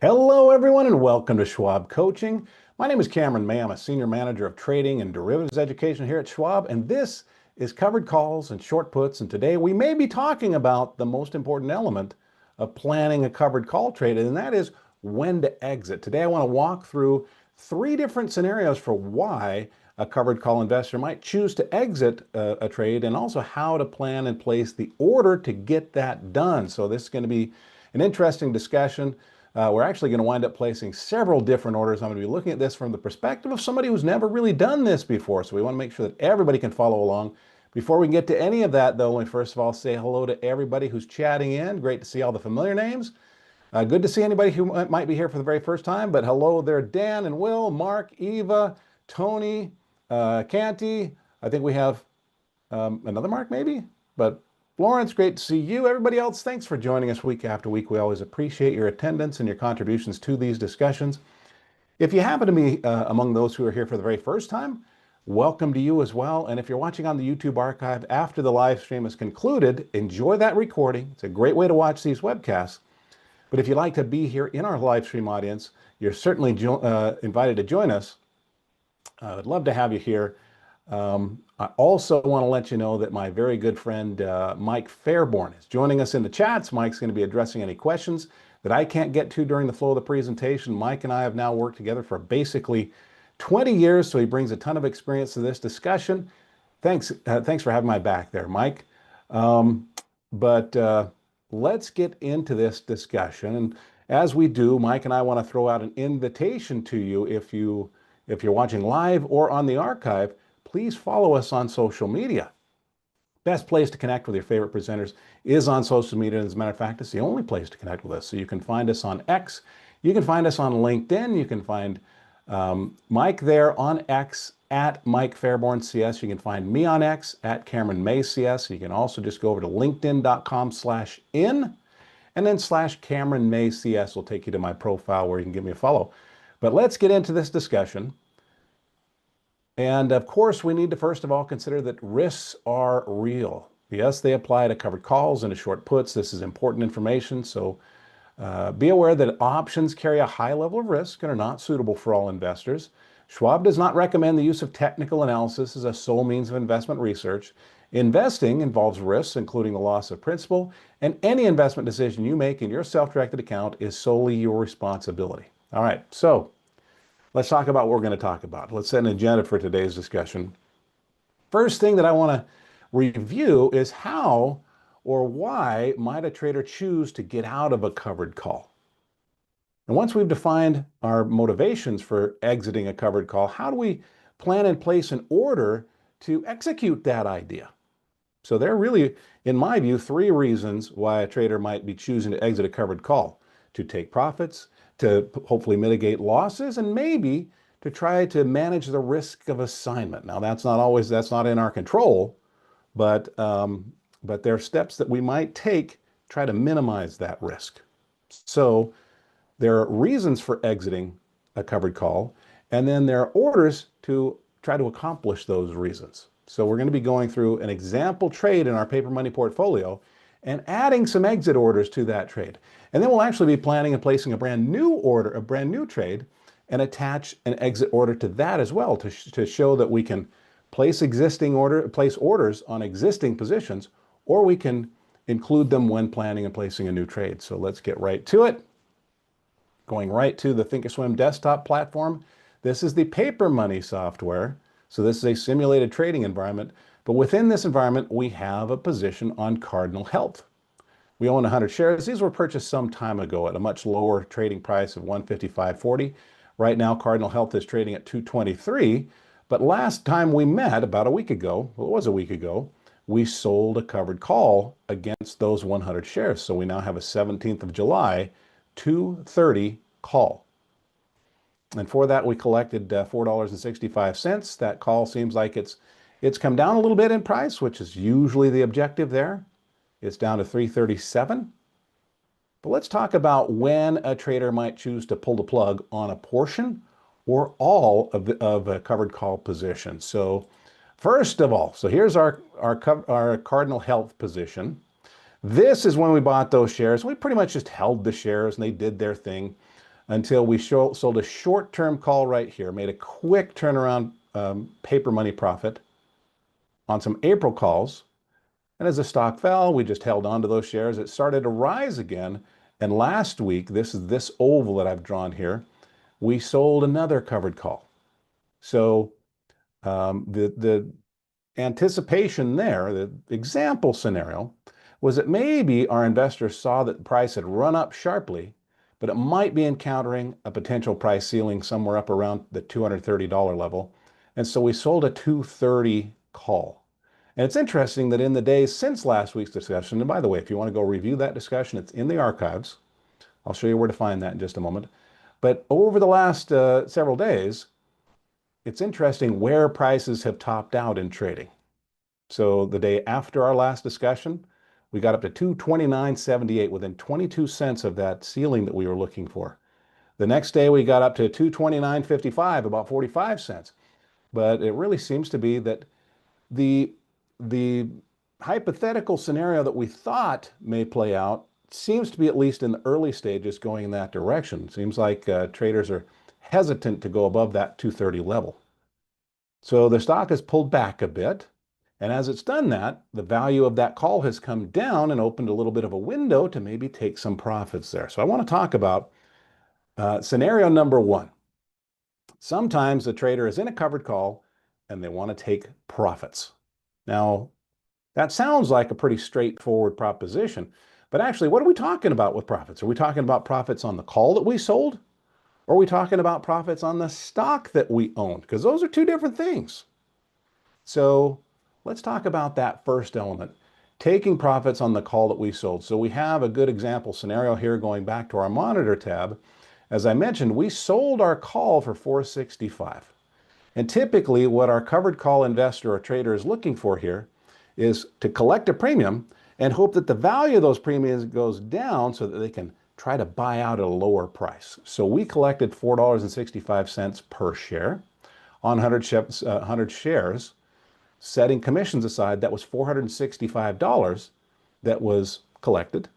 Hello, everyone, and welcome to Schwab Coaching. My name is Cameron May. I'm a Senior Manager of Trading and Derivatives Education here at Schwab, and this is Covered Calls and Short Puts. And today we may be talking about the most important element of planning a covered call trade, and that is when to exit. Today I want to walk through three different scenarios for why a covered call investor might choose to exit a trade, and also how to plan and place the order to get that done. So this is going to be an interesting discussion. We're actually going to wind up placing several different orders. I'm going to be looking at this from the perspective of somebody who's never really done this before. So we want to make sure that everybody can follow along. Before we get to any of that, though, let me first of all say hello to everybody who's chatting in. Great to see all the familiar names. Good to see anybody who might be here for the very first time. But hello there, Dan and Will, Mark, Eva, Tony, Canty. I think we have another Mark maybe, but Lawrence, great to see you. Everybody else, thanks for joining us week after week. We always appreciate your attendance and your contributions to these discussions. If you happen to be among those who are here for the very first time, welcome to you as well. And if you're watching on the YouTube archive after the live stream is concluded, enjoy that recording. It's a great way to watch these webcasts. But if you'd like to be here in our live stream audience, you're certainly invited to join us. I'd love to have you here. I also want to let you know that my very good friend Mike Fairborn is joining us in the chats. Mike's going to be addressing any questions that I can't get to during the flow of the presentation. Mike and I have now worked together for basically 20 years, so he brings a ton of experience to this discussion. Thanks for having my back there, Mike. Let's get into this discussion. And as we do, Mike and I want to throw out an invitation to you if you're watching live or on the archive. Please follow us on social media. Best place to connect with your favorite presenters is on social media. As a matter of fact, it's the only place to connect with us. So you can find us on X. You can find us on LinkedIn. You can find Mike there on X at Mike Fairborn CS. You can find me on X at Cameron May CS. You can also just go over to linkedin.com/in and then /Cameron May CS will take you to my profile where you can give me a follow. But let's get into this discussion. And of course, we need to first of all consider that risks are real. Yes, they apply to covered calls and to short puts. This is important information. So be aware that options carry a high level of risk and are not suitable for all investors. Schwab does not recommend the use of technical analysis as a sole means of investment research. Investing involves risks, including the loss of principal, and any investment decision you make in your self-directed account is solely your responsibility. All right, so let's talk about what we're going to talk about. Let's set an agenda for today's discussion. First thing that I want to review is how or why might a trader choose to get out of a covered call? And once we've defined our motivations for exiting a covered call, how do we plan and place an order to execute that idea? So there are really, in my view, three reasons why a trader might be choosing to exit a covered call: to take profits, to hopefully mitigate losses, and maybe to try to manage the risk of assignment. Now, that's not in our control, but there are steps that we might take to try to minimize that risk. So there are reasons for exiting a covered call, and then there are orders to try to accomplish those reasons. So we're going to be going through an example trade in our paper money portfolio and adding some exit orders to that trade. And then we'll actually be planning and placing a brand new trade, and attach an exit order to that as well to show that we can place orders on existing positions, or we can include them when planning and placing a new trade. So let's get right to it. Going right to the Thinkorswim desktop platform. This is the paper money software. So this is a simulated trading environment. But within this environment, we have a position on Cardinal Health. We own 100 shares. These were purchased some time ago at a much lower trading price of $155.40. Right now, Cardinal Health is trading at $223. But last time we met, about a week ago, well, it was a week ago, we sold a covered call against those 100 shares. So we now have a 17th of July, 230 call. And for that, we collected $4.65. That call seems like it's come down a little bit in price, which is usually the objective there. It's down to $337. But let's talk about when a trader might choose to pull the plug on a portion or all of a covered call position. So first of all, so here's our Cardinal Health position. This is when we bought those shares. We pretty much just held the shares and they did their thing. until we sold a short-term call right here, made a quick turnaround paper money profit on some April calls. And as the stock fell, we just held on to those shares. It started to rise again. And last week, this is this oval that I've drawn here, we sold another covered call. So the anticipation there, the example scenario, was that maybe our investors saw that the price had run up sharply, but it might be encountering a potential price ceiling somewhere up around the $230 level. And so we sold a 230 call. And it's interesting that in the days since last week's discussion, and by the way, if you want to go review that discussion, it's in the archives. I'll show you where to find that in just a moment. But over the last several days, it's interesting where prices have topped out in trading. So the day after our last discussion, we got up to 229.78, within 22 cents of that ceiling that we were looking for. The next day we got up to 229.55, about 45 cents. But it really seems to be that the hypothetical scenario that we thought may play out seems to be, at least in the early stages, going in that direction. It seems like traders are hesitant to go above that 230 level. So the stock has pulled back a bit. And as it's done that, the value of that call has come down and opened a little bit of a window to maybe take some profits there. So I want to talk about scenario number one. Sometimes the trader is in a covered call and they want to take profits. Now, that sounds like a pretty straightforward proposition, but actually, what are we talking about with profits? Are we talking about profits on the call that we sold? Or are we talking about profits on the stock that we owned? Because those are two different things. So let's talk about that first element, taking profits on the call that we sold. So we have a good example scenario here going back to our monitor tab. As I mentioned, we sold our call for $4.65. And typically what our covered call investor or trader is looking for here is to collect a premium and hope that the value of those premiums goes down so that they can try to buy out at a lower price. So we collected $4.65 per share on 100 shares, setting commissions aside. That was $465 that was collected.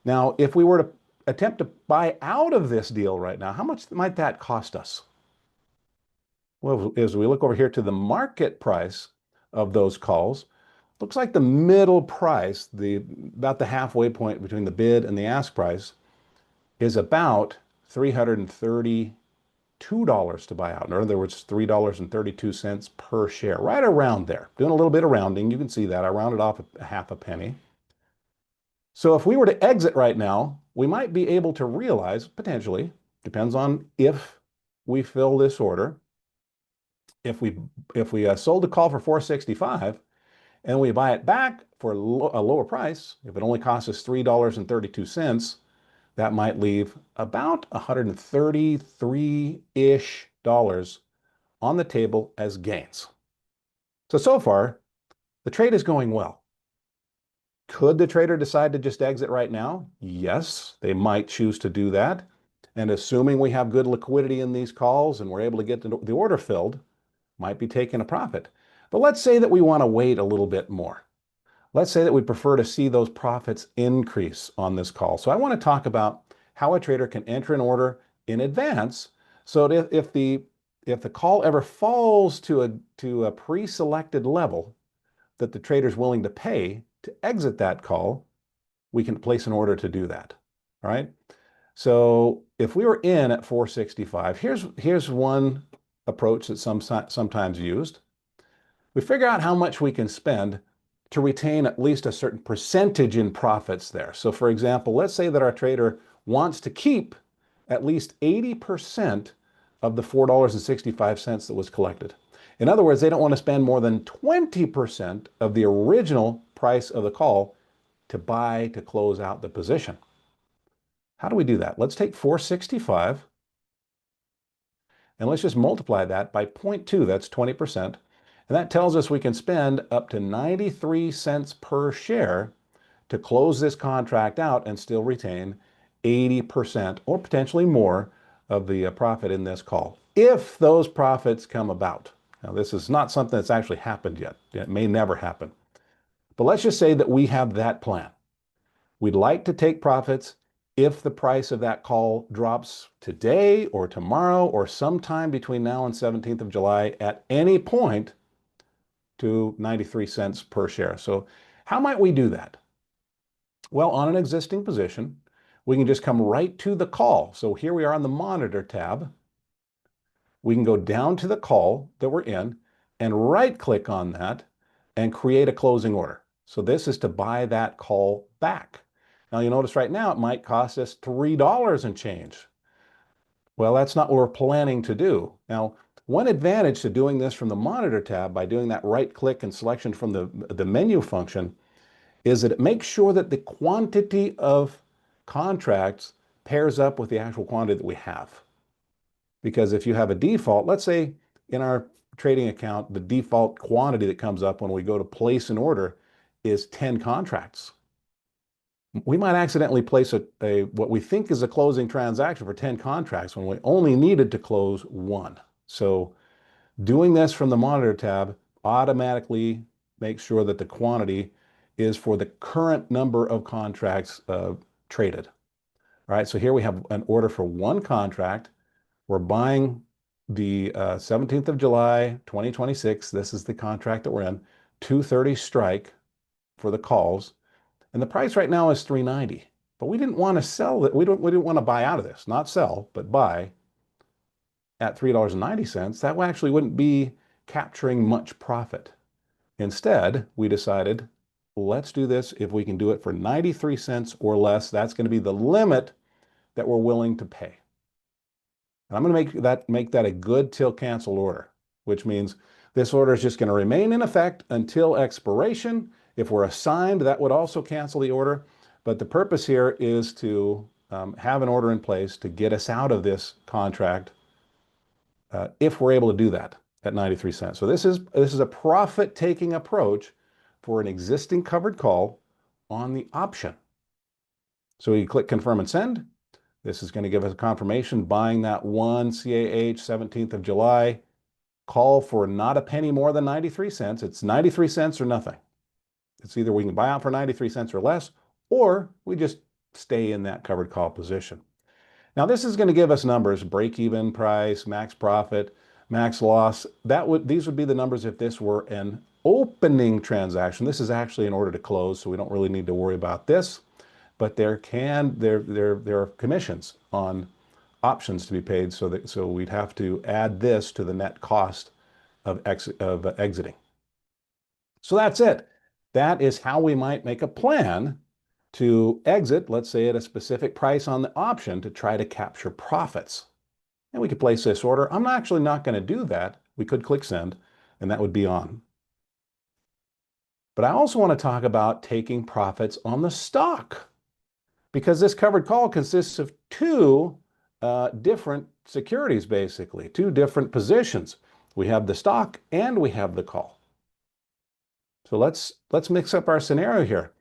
Now, if we were to attempt to buy out of this deal right now, how much might that cost us? Well, as we look over here to the market price of those calls, looks like the middle price, about the halfway point between the bid and the ask price, is about $332 to buy out. In other words, $3.32 per share, right around there. Doing a little bit of rounding, you can see that I rounded off a half a penny. So if we were to exit right now, we might be able to realize, potentially, depends on if we fill this order, if we sold the call for $4.65 and we buy it back for a lower price, if it only costs us $3.32, that might leave about $133-ish on the table as gains. So far, the trade is going well. Could the trader decide to just exit right now? Yes, they might choose to do that. And assuming we have good liquidity in these calls and we're able to get the order filled, might be taking a profit. But let's say that we want to wait a little bit more. Let's say that we prefer to see those profits increase on this call. So I want to talk about how a trader can enter an order in advance so that if the call ever falls to a pre-selected level that the trader's willing to pay to exit that call, we can place an order to do that. All right. So if we were in at 465, here's one approach that's sometimes used. We figure out how much we can spend to retain at least a certain percentage in profits there. So for example, let's say that our trader wants to keep at least 80% of the $4.65 that was collected. In other words, they don't want to spend more than 20% of the original price of the call to close out the position. How do we do that? Let's take 465 and let's just multiply that by 0.2, that's 20. And that tells us we can spend up to 93 cents per share to close this contract out and still retain 80% or potentially more of the profit in this call, if those profits come about. Now, this is not something that's actually happened yet. It may never happen. But let's just say that we have that plan. We'd like to take profits if the price of that call drops today or tomorrow or sometime between now and 17th of July at any point to 93 cents per share. So how might we do that? Well, on an existing position, we can just come right to the call. So here we are on the Monitor tab. We can go down to the call that we're in and right-click on that and create a closing order. So this is to buy that call back. Now you'll notice right now it might cost us $3 and change. Well, that's not what we're planning to do. Now, one advantage to doing this from the Monitor tab by doing that right-click and selection from the menu function is that it makes sure that the quantity of contracts pairs up with the actual quantity that we have. Because if you have a default, let's say in our trading account, the default quantity that comes up when we go to place an order is 10 contracts. We might accidentally place what we think is a closing transaction for 10 contracts when we only needed to close one. So doing this from the Monitor tab automatically makes sure that the quantity is for the current number of contracts traded. All right, so here we have an order for one contract. We're buying the 17th of July, 2026. This is the contract that we're in, 230 strike for the calls. And the price right now is $3.90. But we didn't want to sell it. We didn't want to buy out of this, not sell, but buy at $3.90. That actually wouldn't be capturing much profit. Instead, we decided, let's do this. If we can do it for 93 cents or less, that's going to be the limit that we're willing to pay. And I'm going to make that a good till canceled order, which means this order is just going to remain in effect until expiration. If we're assigned, that would also cancel the order. But the purpose here is to have an order in place to get us out of this contract if we're able to do that at 93 cents. So this is a profit-taking approach for an existing covered call on the option. So you click confirm and send. This is going to give us a confirmation buying that one CAH 17th of July call for not a penny more than 93 cents. It's 93 cents or nothing. It's either we can buy out for 93 cents or less, or we just stay in that covered call position. Now this is going to give us numbers: break-even price, max profit, max loss. These would be the numbers if this were an opening transaction. This is actually an order to close, so we don't really need to worry about this. But there are commissions on options to be paid, so we'd have to add this to the net cost of exiting. So that's it. That is how we might make a plan to exit, let's say at a specific price on the option, to try to capture profits. And we could place this order. I'm actually not going to do that. We could click send, and that would be on. But I also want to talk about taking profits on the stock, because this covered call consists of two different securities, basically, two different positions. We have the stock and we have the call. So let's mix up our scenario here.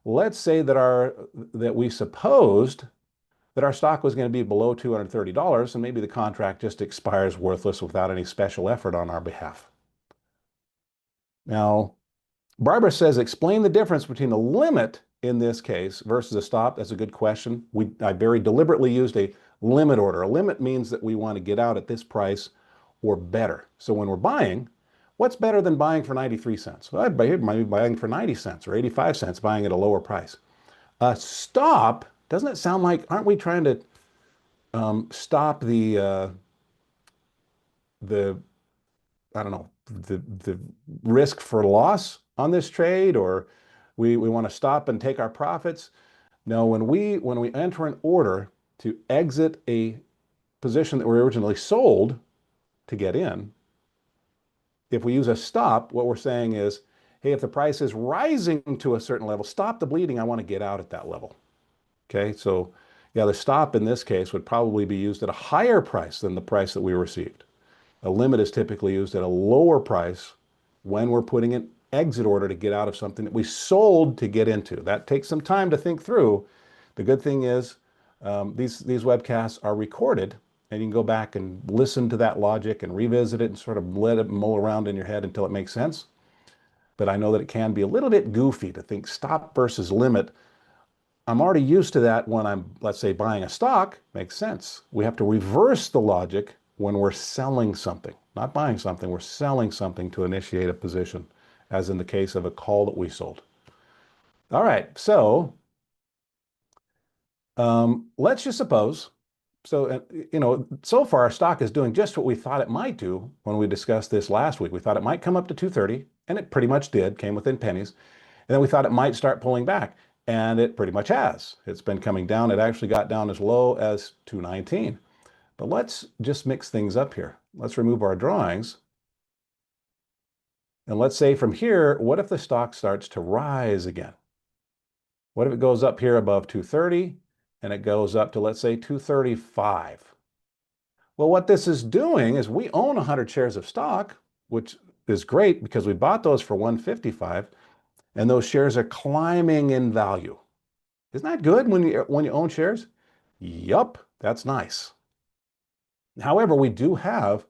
Let's say that we supposed that our stock was going to be below $230, and maybe the contract just expires worthless without any special effort on our behalf. Now, Barbara says, explain the difference between a limit in this case versus a stop. That's a good question. I very deliberately used a limit order. A limit means that we want to get out at this price or better. So when we're buying, what's better than buying for 93 cents? Well, I'd be buying for 90 cents or 85 cents, buying at a lower price. A stop, doesn't it sound like, aren't we trying to stop the I don't know, the risk for loss on this trade, or we want to stop and take our profits? No, when we enter an order to exit a position that we originally sold to get in, if we use a stop, what we're saying is, hey, if the price is rising to a certain level, stop the bleeding. I want to get out at that level. Okay, so yeah, the stop in this case would probably be used at a higher price than the price that we received. A limit is typically used at a lower price when we're putting an exit order to get out of something that we sold to get into. That takes some time to think through. The good thing is these webcasts are recorded, and you can go back and listen to that logic and revisit it and sort of let it mull around in your head until it makes sense. But I know that it can be a little bit goofy to think stop versus limit I'm already used to that when I'm, let's say, buying a stock. Makes sense. We have to reverse the logic when we're selling something, not buying something. We're selling something to initiate a position, as in the case of a call that we sold. All right, so let's just suppose, so far our stock is doing just what we thought it might do when we discussed this last week. We thought it might come up to 230, and it pretty much did, came within pennies. And then we thought it might start pulling back, and it pretty much has. It's been coming down. It actually got down as low as 219. But let's just mix things up here. Let's remove our drawings. And let's say from here, what if the stock starts to rise again? What if it goes up here above 230 and it goes up to, let's say, 235? Well, what this is doing is we own 100 shares of stock, which is great because we bought those for 155, and those shares are climbing in value. Isn't that good when you own shares? Yup, that's nice. However, we do have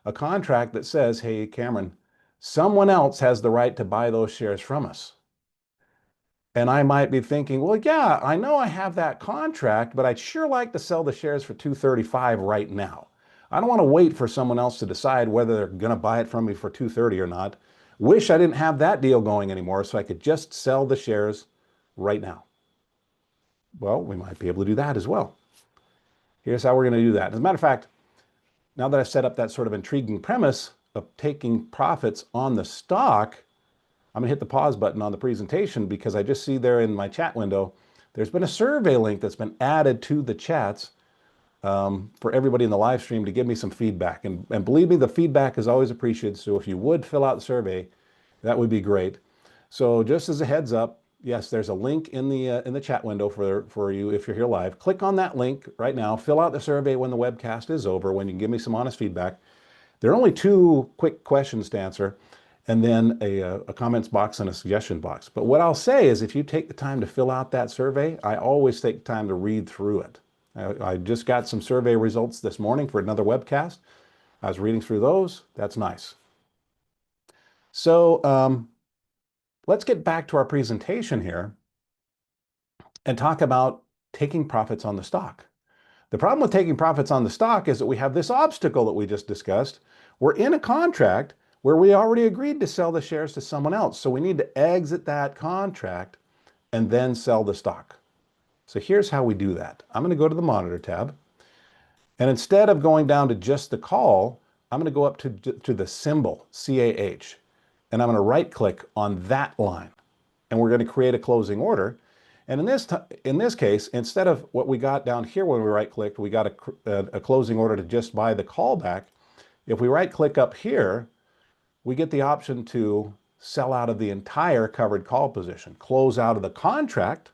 a contract that says, hey, Cameron, someone else has the right to buy those shares from us. And I might be thinking, well, yeah, I know I have that contract, but I'd sure like to sell the shares for 235 right now. I don't want to wait for someone else to decide whether they're going to buy it from me for 230 or not. Wish I didn't have that deal going anymore so I could just sell the shares right now. Well, we might be able to do that as well. Here's how we're going to do that. As a matter of fact, now that I've set up that sort of intriguing premise of taking profits on the stock, I'm going to hit the pause button on the presentation because I just see there in my chat window, there's been a survey link that's been added to the chats for everybody in the live stream to give me some feedback. And believe me, the feedback is always appreciated. So if you would fill out the survey, that would be great. So just as a heads up, yes, there's a link in the chat window for you if you're here live. Click on that link right now. Fill out the survey when the webcast is over, when you can give me some honest feedback. There are only 2 quick questions to answer, and then a comments box and a suggestion box. But what I'll say is if you take the time to fill out that survey, I always take time to read through it. I just got some survey results this morning for another webcast. I was reading through those. That's nice. So let's get back to our presentation here and talk about taking profits on the stock. The problem with taking profits on the stock is that we have this obstacle that we just discussed. We're in a contract where we already agreed to sell the shares to someone else. So we need to exit that contract and then sell the stock. So here's how we do that. I'm going to go to the Monitor tab. And instead of going down to just the call, I'm going to go up to the symbol, CAH. And I'm going to right-click on that line. And we're going to create a closing order. And in this case, instead of what we got down here when we right-clicked, we got a closing order to just buy the callback. If we right-click up here, we get the option to sell out of the entire covered call position, close out of the contract,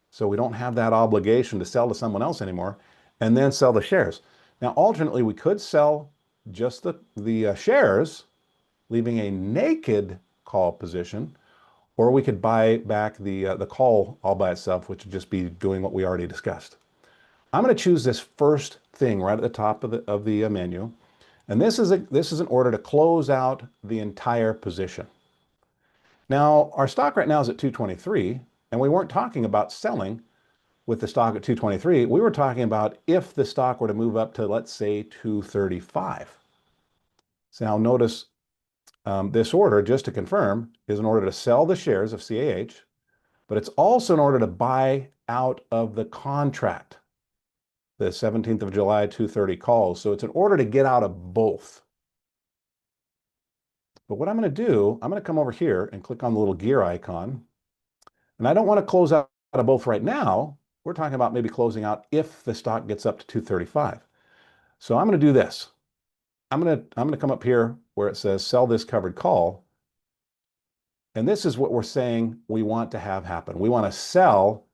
so we don't have that obligation to sell to someone else anymore, and then sell the shares. Now, alternately, we could sell just the shares, leaving a naked call position, or we could buy back the call all by itself, which would just be doing what we already discussed. I'm going to choose this first thing right at the top of the menu. And this is an order to close out the entire position. Now, our stock right now is at 223, and we weren't talking about selling with the stock at 223. We were talking about if the stock were to move up to, let's say, 235. So now notice this order, just to confirm, is an order to sell the shares of CAH, but it's also an order to buy out of the contract, the 17th of July 230 calls. So it's an order to get out of both. But what I'm going to do, I'm going to come over here and click on the little gear icon. And I don't want to close out of both right now. We're talking about maybe closing out if the stock gets up to 235. So I'm going to do this. I'm going to come up here where it says sell this covered call. And this is what we're saying we want to have happen. We want to sell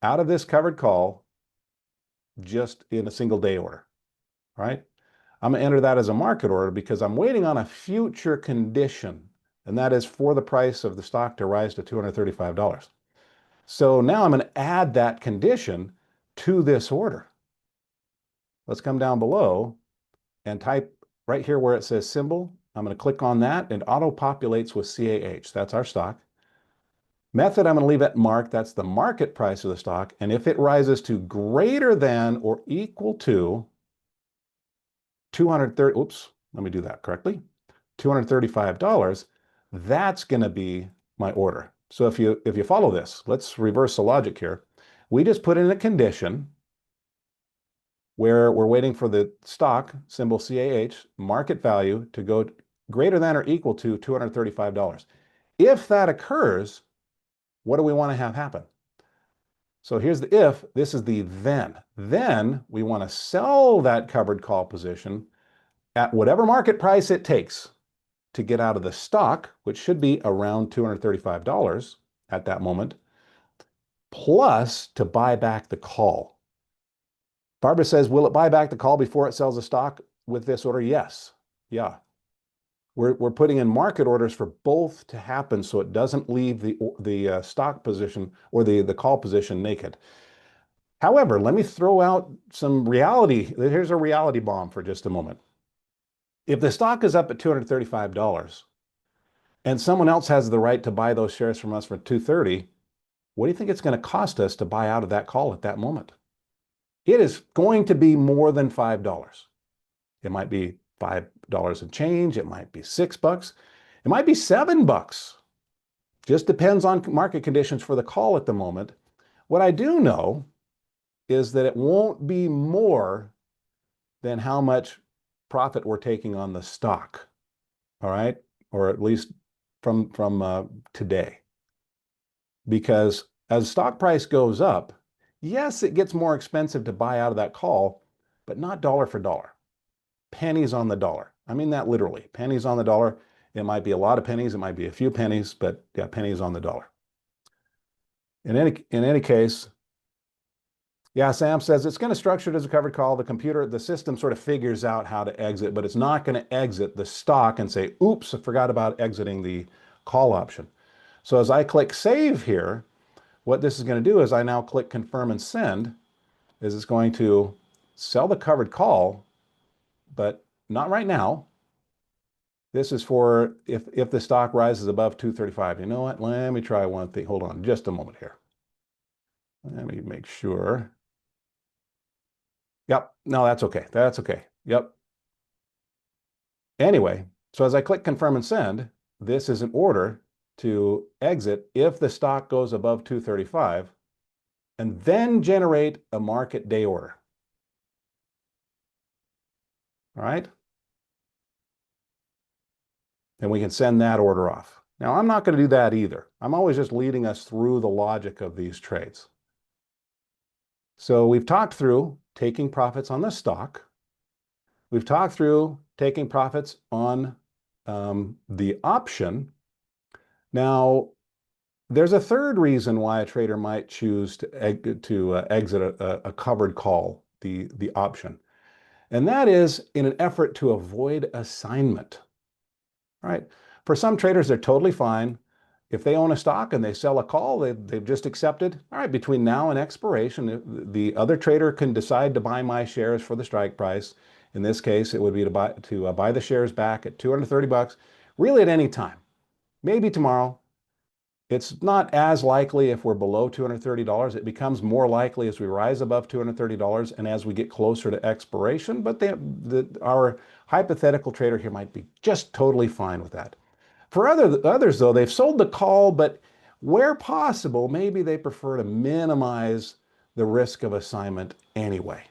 out of this covered call just in a single day order, right? I'm going to enter that as a market order because I'm waiting on a future condition, and that is for the price of the stock to rise to $235. So now I'm going to add that condition to this order. Let's come down below and type right here where it says symbol. I'm going to click on that and auto populates with CAH. That's our stock. Method, I'm going to leave at mark. That's the market price of the stock. And if it rises to greater than or equal to 230, oops, let me do that correctly, $235, that's going to be my order. So if you follow this, let's reverse the logic here. We just put in a condition where we're waiting for the stock, symbol CAH, market value to go greater than or equal to $235. If that occurs, what do we want to have happen? So here's the if, this is the then. Then we want to sell that covered call position at whatever market price it takes to get out of the stock, which should be around $235 at that moment, plus to buy back the call. Barbara says, will it buy back the call before it sells the stock with this order? Yes. Yeah. We're putting in market orders for both to happen so it doesn't leave the stock position or the call position naked. However, let me throw out some reality. Here's a reality bomb for just a moment. If the stock is up at $235 and someone else has the right to buy those shares from us for $230, what do you think it's going to cost us to buy out of that call at that moment? It is going to be more than $5. It might be $5 and change. It might be $6. It might be $7. Just depends on market conditions for the call at the moment. What I do know is that it won't be more than how much profit we're taking on the stock. All right, or at least from today. Because as stock price goes up, yes, it gets more expensive to buy out of that call, but not dollar for dollar. Pennies on the dollar. I mean that literally. Pennies on the dollar. It might be a lot of pennies. It might be a few pennies, but yeah, pennies on the dollar. In any case, yeah, Sam says it's going to structure it as a covered call. The system sort of figures out how to exit, but it's not going to exit the stock and say, oops, I forgot about exiting the call option. So as I click save here, what this is going to do is I now click confirm and send, is it's going to sell the covered call, but not right now. This is for if the stock rises above 235. You know what? Let me try one thing. Hold on just a moment here. Let me make sure. Yep. No, that's okay. That's okay. Yep. Anyway, so as I click confirm and send, this is an order to exit if the stock goes above 235 and then generate a market day order. All right. And we can send that order off. Now, I'm not going to do that either. I'm always just leading us through the logic of these trades. So we've talked through taking profits on the stock. We've talked through taking profits on the option. Now, there's a third reason why a trader might choose to exit a covered call, the option. And that is in an effort to avoid assignment. All right. For some traders, they're totally fine. If they own a stock and they sell a call, they've just accepted, all right, between now and expiration, the other trader can decide to buy my shares for the strike price. In this case, it would be to buy the shares back at $230, really at any time. Maybe tomorrow. It's not as likely if we're below $230. It becomes more likely as we rise above $230 and as we get closer to expiration. But our hypothetical trader here might be just totally fine with that. For others, though, they've sold the call, but where possible, maybe they prefer to minimize the risk of assignment anyway.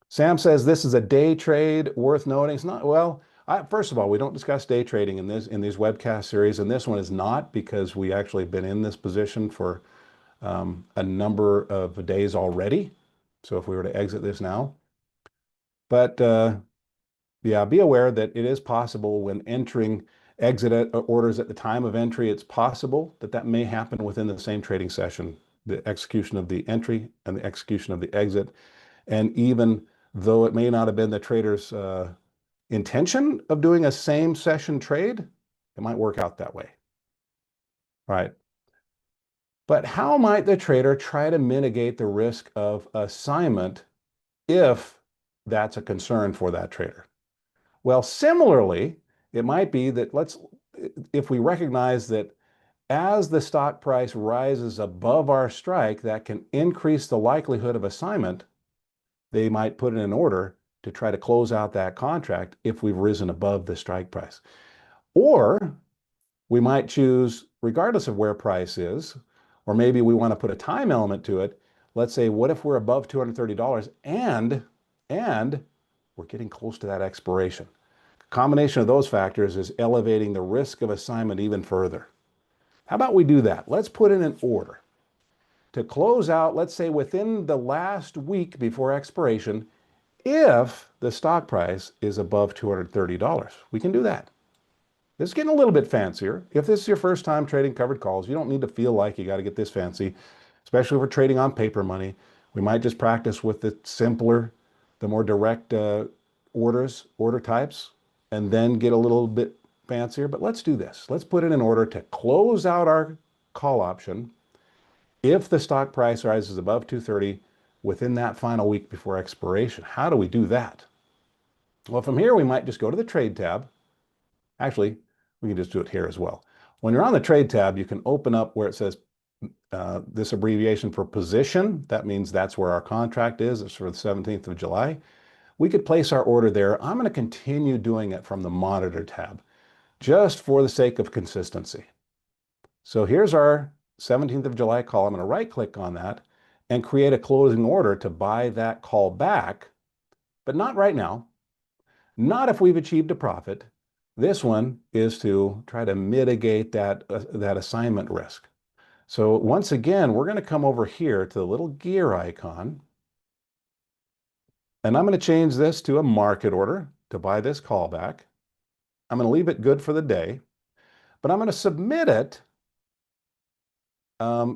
Sam says this is a day trade worth noting. It's not, well, first of all, we don't discuss day trading in these webcast series, and this one is not because we actually have been in this position for a number of days already. So if we were to exit this now, but yeah, be aware that it is possible when entering exit orders at the time of entry, it's possible that that may happen within the same trading session, the execution of the entry and the execution of the exit. And even though it may not have been the trader's intention of doing a same session trade, it might work out that way. All right. But how might the trader try to mitigate the risk of assignment if that's a concern for that trader? Well, similarly, it might be that if we recognize that as the stock price rises above our strike, that can increase the likelihood of assignment. They might put in an order to try to close out that contract if we've risen above the strike price. Or we might choose, regardless of where price is, or maybe we want to put a time element to it. Let's say, what if we're above $230 and we're getting close to that expiration? A combination of those factors is elevating the risk of assignment even further. How about we do that? Let's put in an order to close out, let's say within the last week before expiration, if the stock price is above $230. We can do that. This is getting a little bit fancier. If this is your first time trading covered calls, you don't need to feel like you got to get this fancy, especially if we're trading on paper money. We might just practice with the simpler, the more direct order types, and then get a little bit fancier. But let's do this. Let's put in an order to close out our call option if the stock price rises above 230 within that final week before expiration. How do we do that? Well, from here, we might just go to the Trade tab. Actually, we can just do it here as well. When you're on the Trade tab, you can open up where it says this abbreviation for position. That means that's where our contract is. It's for the 17th of July. We could place our order there. I'm going to continue doing it from the Monitor tab, just for the sake of consistency. So here's our 17th of July call. I'm going to right-click on that and create a closing order to buy that call back, but not right now, not if we've achieved a profit. This one is to try to mitigate that assignment risk. So once again, we're going to come over here to the little gear icon, and I'm going to change this to a market order to buy this callback. I'm going to leave it good for the day, but I'm going to submit it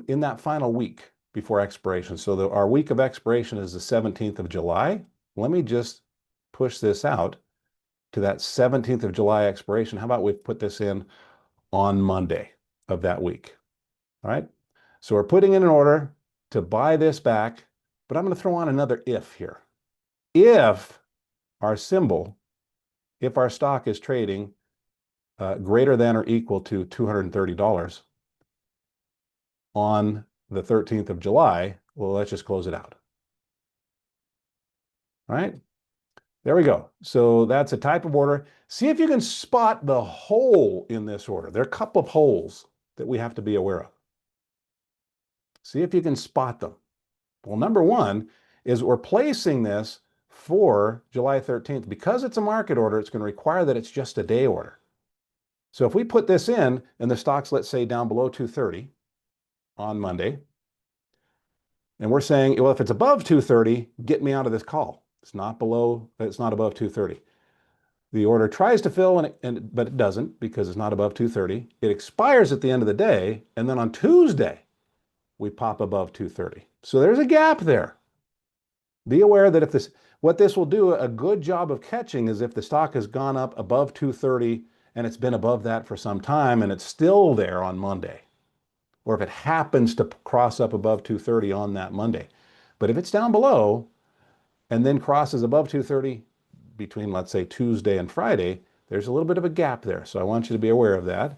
in that final week before expiration. So our week of expiration is the 17th of July. Let me just push this out to that 17th of July expiration. How about we put this in on Monday of that week? All right. So we're putting in an order to buy this back, but I'm going to throw on another if here. If our symbol, if our stock is trading greater than or equal to $230 on the 13th of July, well, let's just close it out. All right. There we go. So that's a type of order. See if you can spot the hole in this order. There are a couple of holes that we have to be aware of. See if you can spot them. Well, number one is we're placing this for July 13th. Because it's a market order, it's going to require that it's just a day order. So if we put this in and the stock's, let's say, down below 230 on Monday, and we're saying, well, if it's above 230, get me out of this call. It's not above 230. The order tries to fill, but it doesn't because it's not above 230. It expires at the end of the day, and then on Tuesday, we pop above 230. So there's a gap there. Be aware that what this will do a good job of catching is if the stock has gone up above 230 and it's been above that for some time and it's still there on Monday, or if it happens to cross up above 230 on that Monday. But if it's down below and then crosses above 230 between, let's say, Tuesday and Friday, there's a little bit of a gap there. So I want you to be aware of that.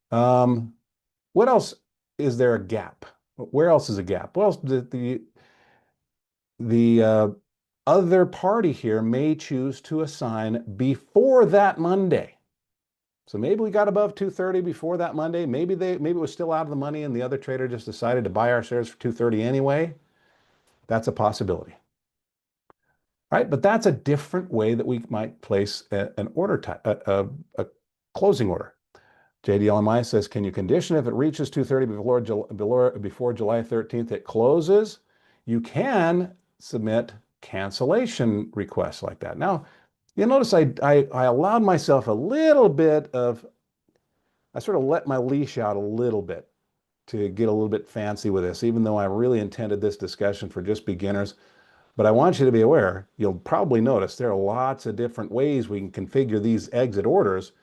What else is there a gap? Where else is a gap? Well, the other party here may choose to assign before that Monday. So maybe we got above 230 before that Monday. Maybe it was still out of the money and the other trader just decided to buy our shares for 230 anyway. That's a possibility. Right? But that's a different way that we might place an order type, a closing order. JDLMI says, can you condition if it reaches 230 before July 13th, it closes? You can submit cancellation requests like that. Now, you'll notice I allowed myself a little bit of, I sort of let my leash out a little bit to get a little bit fancy with this, even though I really intended this discussion for just beginners. But I want you to be aware, you'll probably notice there are lots of different ways we can configure these exit orders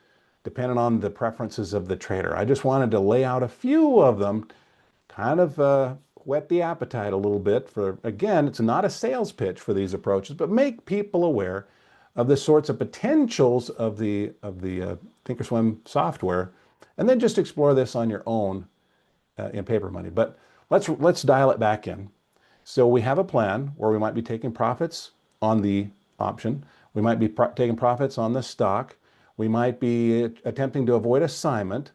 depending on the preferences of the trader. I just wanted to lay out a few of them, kind of whet the appetite a little bit for, again, it's not a sales pitch for these approaches, but make people aware of the sorts of potentials of the Thinkorswim software And then just explore this on your own in paper money. But let's dial it back in. So we have a plan where we might be taking profits on the option. We might be taking profits on the stock. We might be attempting to avoid assignment.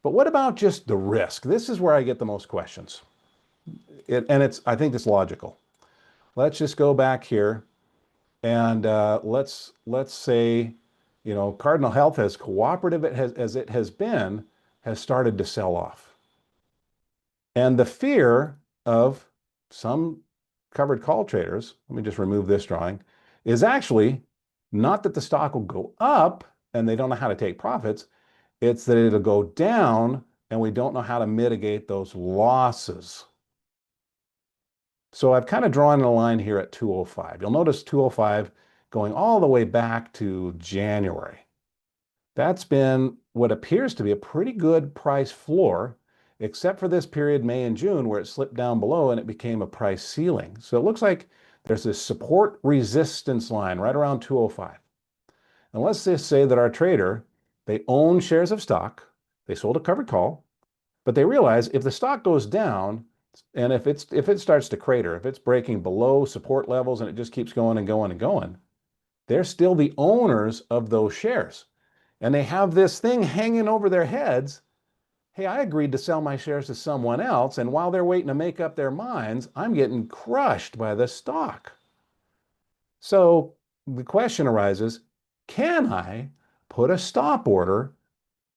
But what about just the risk? This is where I get the most questions. I think it's logical. Let's just go back here and let's say, Cardinal Health, as cooperative as it has been, has started to sell off. And the fear of some covered call traders, let me just remove this drawing, is actually not that the stock will go up and they don't know how to take profits. It's that it'll go down and we don't know how to mitigate those losses. So I've kind of drawn a line here at 205. You'll notice 205 going all the way back to January. That's been what appears to be a pretty good price floor, except for this period, May and June, where it slipped down below and it became a price ceiling. So it looks like there's this support resistance line right around 205. And let's just say that our trader, they own shares of stock, they sold a covered call, but they realize if the stock goes down, and if it starts to crater, if it's breaking below support levels and it just keeps going and going and going, they're still the owners of those shares. And they have this thing hanging over their heads. Hey, I agreed to sell my shares to someone else, and while they're waiting to make up their minds, I'm getting crushed by the stock. So the question arises, can I put a stop order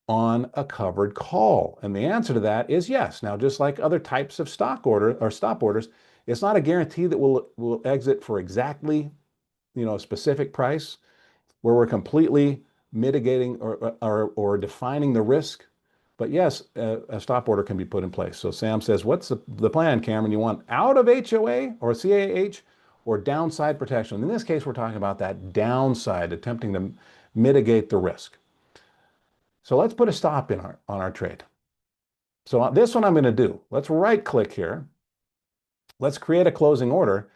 on a covered call? And the answer to that is yes. Now, just like other types of stock order or stop orders, it's not a guarantee that we'll exit for exactly, a specific price where we're completely mitigating or defining the risk. But yes, a stop order can be put in place. So Sam says, what's the plan, Cameron? You want out of HOA or CAH or downside protection? In this case, we're talking about that downside, attempting to mitigate the risk. So let's put a stop on our trade. So this one I'm going to do. Let's right click here. Let's create a closing order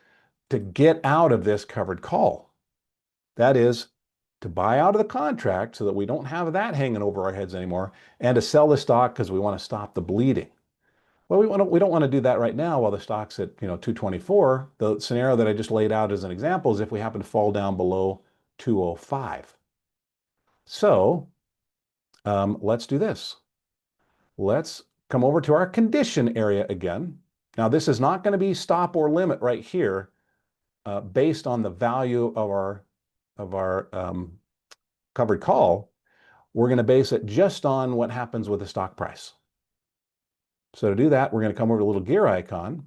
to get out of this covered call. That is to buy out of the contract so that we don't have that hanging over our heads anymore, and to sell the stock because we want to stop the bleeding. Well, we don't want to do that right now while the stock's at 224. The scenario that I just laid out as an example is if we happen to fall down below 205. So let's do this. Let's come over to our condition area again. Now, this is not going to be stop or limit right here based on the value of our covered call. We're going to base it just on what happens with the stock price. So to do that, we're going to come over to the little gear icon,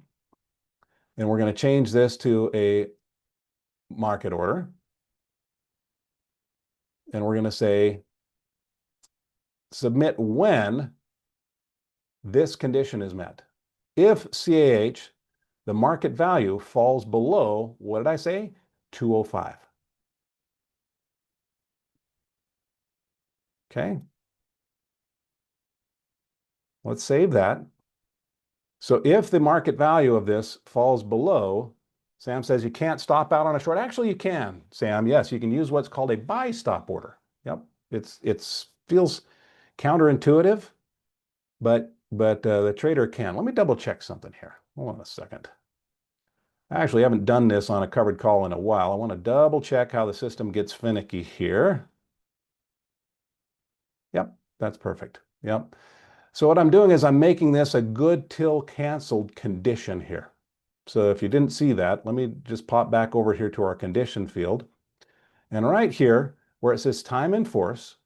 and we're going to change this to a market order. And we're going to say, submit when this condition is met. If CAH, the market value, falls below, what did I say? 205. Okay. Let's save that. So if the market value of this falls below, Sam says you can't stop out on a short. Actually, you can, Sam. Yes, you can use what's called a buy stop order. Yep. It feels counterintuitive, but the trader can. Let me double check something here. Hold on a second. I actually haven't done this on a covered call in a while. I want to double check how the system gets finicky here. Yep, that's perfect. Yep. So what I'm doing is I'm making this a good till canceled condition here. So if you didn't see that, let me just pop back over here to our condition field. And right here, where it says time in force,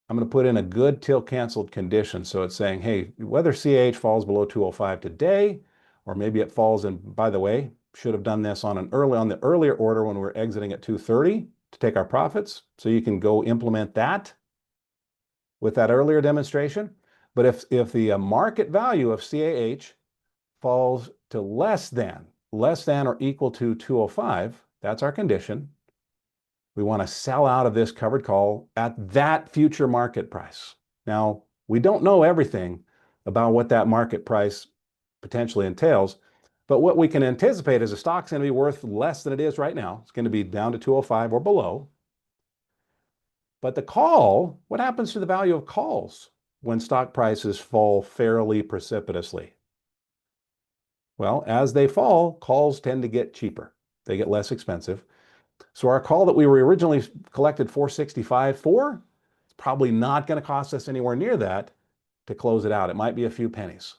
I'm going to put in a good till canceled condition. So it's saying, hey, whether CAH falls below 205 today, or maybe it falls, and by the way, should have done this on the earlier order when we were exiting at 230 to take our profits. So you can go implement that with that earlier demonstration. But if the market value of CAH falls to less than or equal to 205, that's our condition. We want to sell out of this covered call at that future market price. Now, we don't know everything about what that market price potentially entails, but what we can anticipate is the stock's going to be worth less than it is right now. It's going to be down to 205 or below. But the call, what happens to the value of calls? when stock prices fall fairly precipitously? Well, as they fall, calls tend to get cheaper. They get less expensive. So our call that we were originally collected 465 for, it's probably not going to cost us anywhere near that to close it out. It might be a few pennies.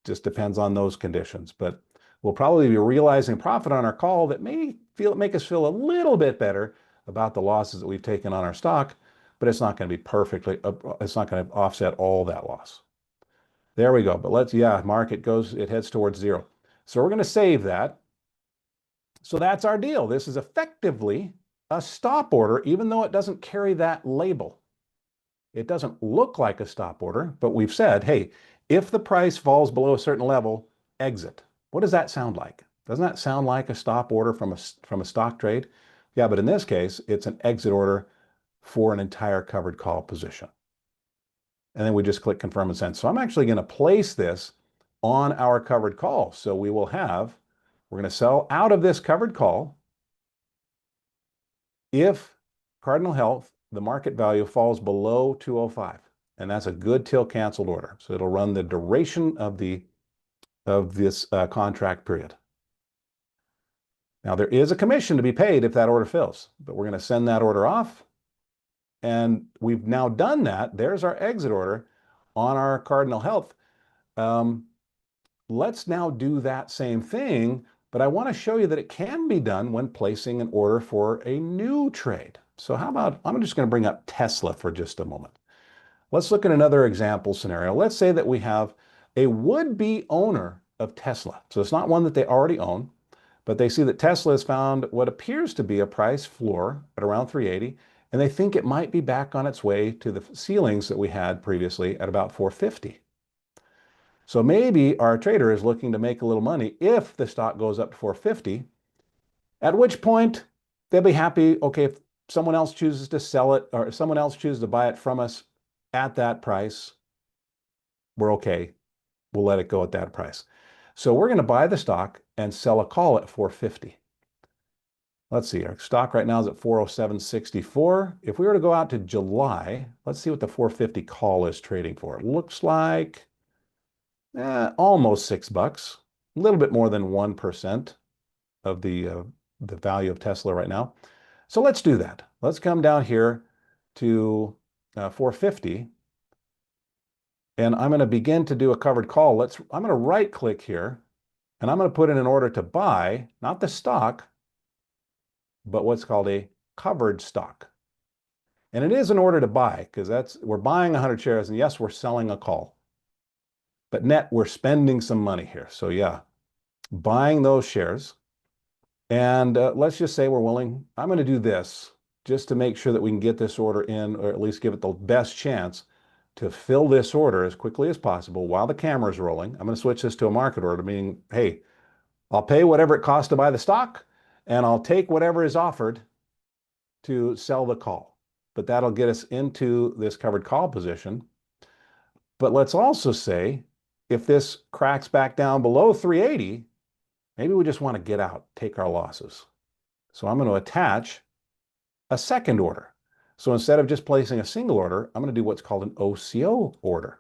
Just depends on those conditions. But we'll probably be realizing profit on our call that may make us feel a little bit better about the losses that we've taken on our stock, but it's not going to be perfectly, it's not going to offset all that loss. There we go. But market goes, it heads towards zero. So we're going to save that. So that's our deal. This is effectively a stop order, even though it doesn't carry that label. It doesn't look like a stop order, but we've said, hey, if the price falls below a certain level, exit. What does that sound like? Doesn't that sound like a stop order from a stock trade? Yeah, but in this case, it's an exit order for an entire covered call position. And then we just click confirm and send. So I'm actually going to place this on our covered call. So we're going to sell out of this covered call if Cardinal Health, the market value falls below 205. And that's a good till canceled order. So it'll run the duration of this contract period. Now there is a commission to be paid if that order fills, but we're going to send that order off. And we've now done that. There's our exit order on our Cardinal Health. Let's now do that same thing, but I want to show you that it can be done when placing an order for a new trade. So how about, I'm just going to bring up Tesla for just a moment. Let's look at another example scenario. Let's say that we have a would-be owner of Tesla. So it's not one that they already own, but they see that Tesla has found what appears to be a price floor at around 380, and they think it might be back on its way to the ceilings that we had previously at about 450. So maybe our trader is looking to make a little money if the stock goes up to 450, at which point they'll be happy, okay, if someone else chooses to sell it or if someone else chooses to buy it from us at that price, we're okay. We'll let it go at that price. So we're going to buy the stock and sell a call at 450. Let's see, our stock right now is at 407.64. If we were to go out to July, let's see what the 450 call is trading for. It looks like almost $6, a little bit more than 1% of the value of Tesla right now. So let's do that. Let's come down here to 450. And I'm going to begin to do a covered call. I'm going to right click here and I'm going to put in an order to buy, not the stock, but what's called a covered stock. And it is an order to buy because we're buying 100 shares and yes, we're selling a call. But net, we're spending some money here. So yeah, buying those shares. And let's just say we're willing. I'm going to do this just to make sure that we can get this order in, or at least give it the best chance to fill this order as quickly as possible while the camera is rolling. I'm going to switch this to a market order, meaning, hey, I'll pay whatever it costs to buy the stock, and I'll take whatever is offered to sell the call. But that'll get us into this covered call position. But let's also say, if this cracks back down below 380, maybe we just want to get out, take our losses. So I'm going to attach a second order. So instead of just placing a single order, I'm going to do what's called an OCO order.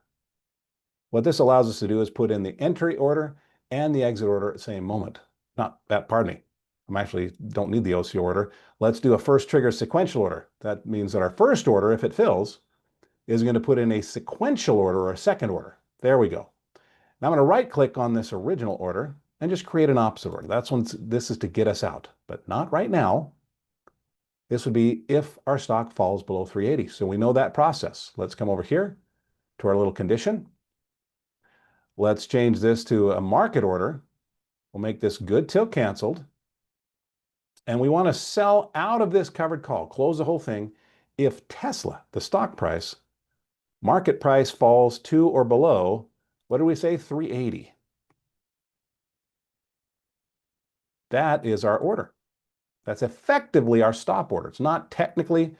What this allows us to do is put in the entry order and the exit order at the same moment. Pardon me. I actually don't need the OCO order. Let's do a first trigger sequential order. That means that our first order, if it fills, is going to put in a sequential order or a second order. There we go. Now I'm going to right click on this original order and just create an opposite order. This is to get us out, but not right now. This would be if our stock falls below 380. So we know that process. Let's come over here to our little condition. Let's change this to a market order. We'll make this good till canceled. And we want to sell out of this covered call, close the whole thing, if Tesla, the stock price, market price falls to or below, what do we say, 380. That is our order. That's effectively our stop order. It's not technically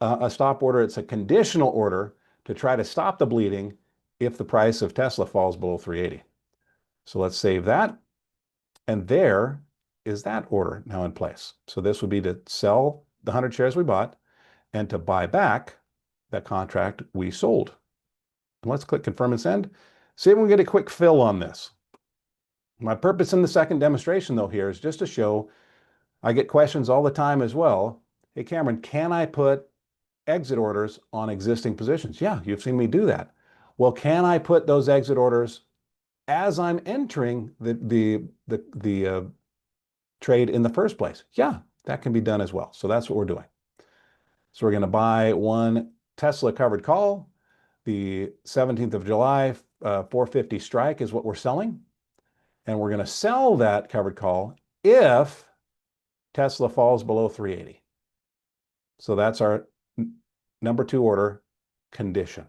a stop order. It's a conditional order to try to stop the bleeding if the price of Tesla falls below 380. So let's save that. And there is that order now in place. So this would be to sell the 100 shares we bought and to buy back that contract we sold. Let's click confirm and send. See if we can get a quick fill on this. My purpose in the second demonstration, though, here is just to show, I get questions all the time as well. Hey, Cameron, can I put exit orders on existing positions? Yeah, you've seen me do that. Well, can I put those exit orders as I'm entering the trade in the first place? Yeah, that can be done as well. So that's what we're doing. So we're going to buy one Tesla covered call. The 17th of July, 450 strike is what we're selling. And we're going to sell that covered call if Tesla falls below 380. So that's our number 2 order condition.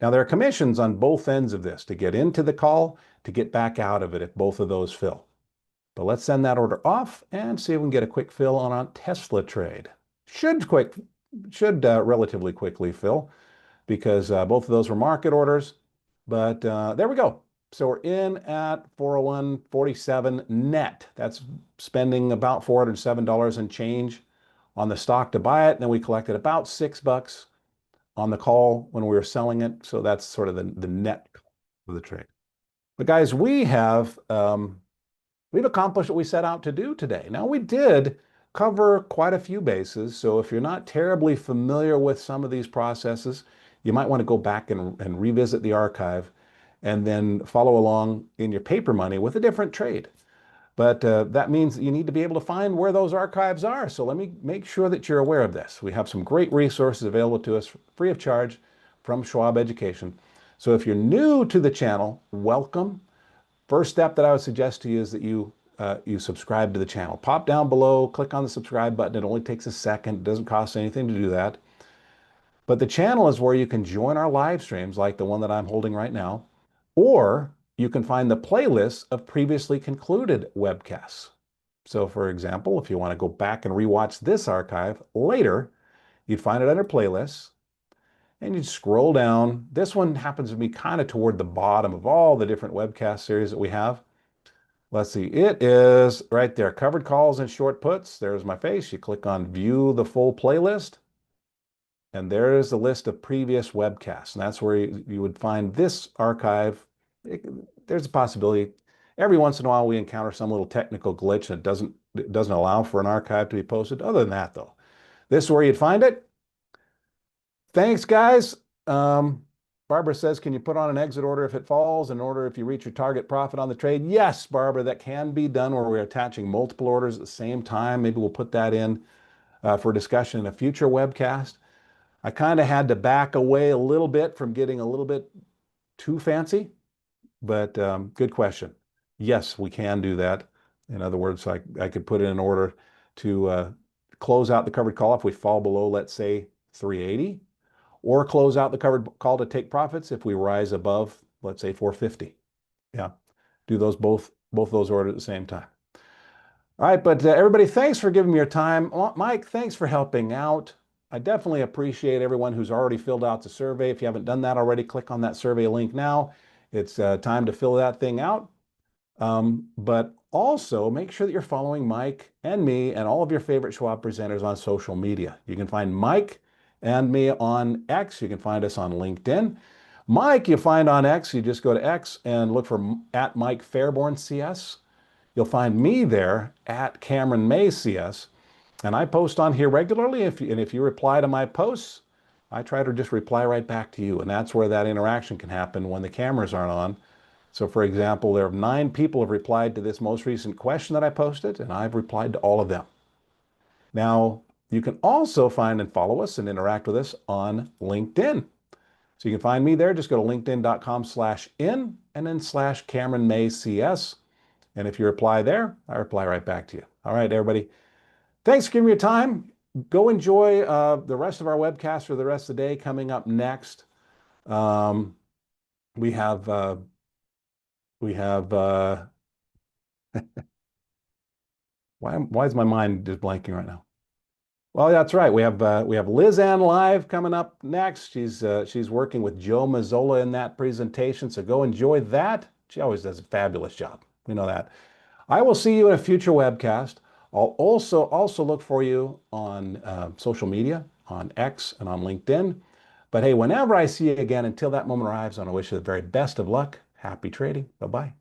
Now, there are commissions on both ends of this to get into the call, to get back out of it if both of those fill. But let's send that order off and see if we can get a quick fill on a Tesla trade. Should relatively quickly fill, because both of those were market orders. But there we go. So we're in at 401.47 net. That's spending about $407 and change on the stock to buy it. And then we collected about $6 on the call when we were selling it. So that's sort of the net of the trade. But guys, we've accomplished what we set out to do today. Now, we did cover quite a few bases. So if you're not terribly familiar with some of these processes, you might want to go back and revisit the archive and then follow along in your paper money with a different trade. But that means that you need to be able to find where those archives are. So let me make sure that you're aware of this. We have some great resources available to us free of charge from Schwab Education. So if you're new to the channel, welcome. First step that I would suggest to you is that you subscribe to the channel. Pop down below, click on the subscribe button. It only takes a second. It doesn't cost anything to do that. But the channel is where you can join our live streams like the one that I'm holding right now, or you can find the playlists of previously concluded webcasts. So for example, if you want to go back and rewatch this archive later, you'd find it under playlists and you'd scroll down. This one happens to be kind of toward the bottom of all the different webcast series that we have. Let's see, it is right there, covered calls and short puts. There's my face. You click on view the full playlist. And there's the list of previous webcasts. And that's where you would find this archive. There's a possibility. Every once in a while, we encounter some little technical glitch that doesn't allow for an archive to be posted. Other than that, though, this is where you'd find it. Thanks, guys. Barbara says, can you put on an exit order if it falls in order if you reach your target profit on the trade? Yes, Barbara, that can be done where we're attaching multiple orders at the same time. Maybe we'll put that in for discussion in a future webcast. I kind of had to back away a little bit from getting a little bit too fancy, but good question. Yes, we can do that. In other words, I could put in an order to close out the covered call if we fall below, let's say, 380, or close out the covered call to take profits if we rise above, let's say, 450. Yeah, do those both those orders at the same time. All right, but everybody, thanks for giving me your time. Mike, thanks for helping out. I definitely appreciate everyone who's already filled out the survey. If you haven't done that already, click on that survey link now. It's time to fill that thing out. But also make sure that you're following Mike and me and all of your favorite Schwab presenters on social media. You can find Mike and me on X. You can find us on LinkedIn. Mike, you find on X, you just go to X and look for @MikeFairborn CS. You'll find me there @CameronMay CS. And I post on here regularly. If you reply to my posts, I try to just reply right back to you. And that's where that interaction can happen when the cameras aren't on. So for example, there are 9 people have replied to this most recent question that I posted, and I've replied to all of them. Now, you can also find and follow us and interact with us on LinkedIn. So you can find me there. Just go to linkedin.com/in and then /CameronMayCS. And if you reply there, I reply right back to you. All right, everybody. Thanks for giving me your time. Go enjoy the rest of our webcast for the rest of the day. Coming up next, we have why is my mind just blanking right now? Well, that's right. We have Liz Ann live coming up next. She's working with Joe Mazzola in that presentation. So go enjoy that. She always does a fabulous job. We know that. I will see you in a future webcast. I'll also look for you on social media, on X and on LinkedIn. But hey, whenever I see you again, until that moment arrives, I want to wish you the very best of luck. Happy trading. Bye-bye.